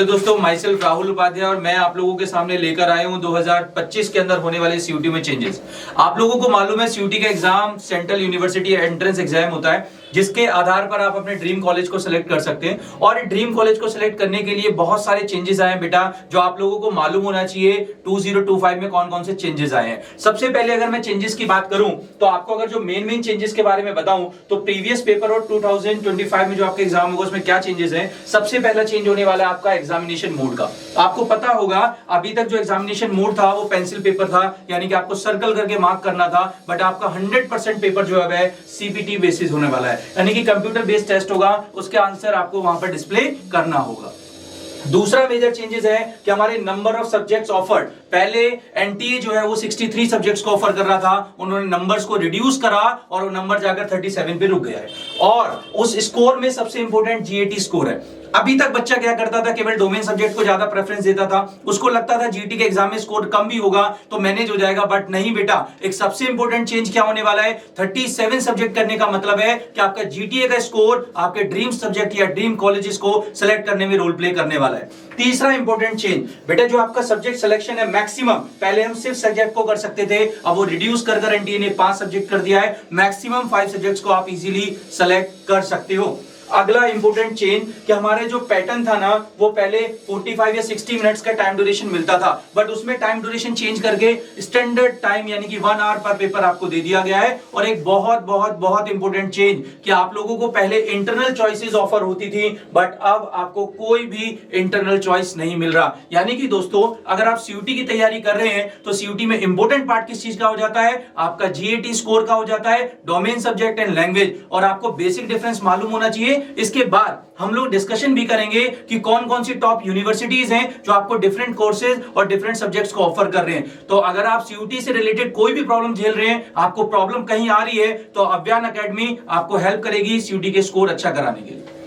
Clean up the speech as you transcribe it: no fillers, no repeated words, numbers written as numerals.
तो दोस्तों my self Rahul Upadhyay और मैं आप लोगों के सामने लेकर आया हूं 2025 के अंदर होने वाले सीयूटी में चेंजेस। आप लोगों को मालूम है सीयूटी का exam central university entrance exam होता है, जिसके आधार पर आप अपने ड्रीम कॉलेज को सिलेक्ट कर सकते हैं। और ड्रीम कॉलेज को सिलेक्ट करने के लिए बहुत सारे चेंजेस आए हैं बेटा, जो आप लोगों को मालूम होना चाहिए 2025 में कौन कौन से चेंजेस आए हैं। सबसे पहले अगर मैं चेंजेस की बात करूं तो आपको अगर जो मेन चेंजेस के बारे में बताऊं तो प्रीवियस पेपर और 2025 में जो आपका एग्जाम होगा उसमें क्या चेंजेस हैं। सबसे पहला चेंज होने वाला है आपका एग्जामिनेशन मोड का। आपको पता होगा अभी तक जो एग्जामिनेशन मोड था वो पेंसिल पेपर था, यानी कि आपको सर्कल करके मार्क करना था, बट आपका 100% पेपर जो है सीपीटी बेसिस होने वाला है, यानी कि कंप्यूटर बेस्ड टेस्ट होगा, उसके आंसर आपको वहां पर डिस्प्ले करना होगा। दूसरा मेजर चेंजेस है कि हमारे नंबर ऑफ सब्जेक्ट्स ऑफर्ड, पहले एनटीए जो है वो 63 सब्जेक्ट्स को ऑफर कर रहा था, उन्होंने नंबर्स को रिड्यूस करा और वो नंबर जाकर 37 पे रुक गया है। और उस स्कोर में सबसे इंपॉर्टेंट जीएटी स्कोर है। अभी तक बच्चा क्या करता था, केवल डोमेन सब्जेक्ट को ज्यादा प्रेफरेंस देता था, उसको लगता था जीटी के एग्जाम में स्कोर कम भी होगा तो मैनेज हो जाएगा, बट नहीं बेटा, एक सबसे इंपॉर्टेंट चेंज क्या होने वाला है, 37 सब्जेक्ट करने का मतलब है कि आपका जीटीए का स्कोर आपके ड्रीम सब्जेक्ट या ड्रीम कॉलेजेस को सिलेक्ट करने में रोल प्ले करने वाला है। तीसरा इंपॉर्टेंट चेंज बेटा, जो आपका सब्जेक्ट सिलेक्शन है मैक्सिमम, पहले हम सिर्फ सब्जेक्ट को कर सकते थे, अब वो रिड्यूस कर एनटीए ने 5 सब्जेक्ट कर दिया है, मैक्सिमम 5 सब्जेक्ट्स को आप इजीली सेलेक्ट कर सकते हो। अगला इंपॉर्टेंट चेंज कि हमारे जो पैटर्न था ना, वो पहले 45 या 60 मिनट्स का टाइम ड्यूरेशन मिलता था, बट उसमें टाइम ड्यूरेशन चेंज करके स्टैंडर्ड टाइम यानी कि 1 आवर पर पेपर आपको दे दिया गया है। और एक बहुत बहुत बहुत इंपॉर्टेंट चेंज कि आप लोगों को पहले इंटरनल चॉइसेस ऑफर होती थी, बट अब आपको कोई भी इंटरनल चॉइस नहीं मिल रहा। यानी कि दोस्तों अगर आप सीयूटी की तैयारी कर रहे हैं तो सीयूटी में इंपॉर्टेंट पार्ट किस चीज का हो जाता है, आपका जीएटी स्कोर का हो जाता है, डोमेन सब्जेक्ट एंड लैंग्वेज, और आपको बेसिक डिफरेंस मालूम होना चाहिए। इसके बाद हम लोग डिस्कशन भी करेंगे कि कौन कौन सी टॉप यूनिवर्सिटीज हैं जो आपको डिफरेंट कोर्सेज और डिफरेंट सब्जेक्ट्स को ऑफर कर रहे हैं। तो अगर आप सीयूटी से रिलेटेड कोई भी प्रॉब्लम झेल रहे हैं, आपको प्रॉब्लम कहीं आ रही है, तो अव्यान एकेडमी आपको हेल्प करेगी सीयूटी के स्कोर अच्छा कराने के लिए।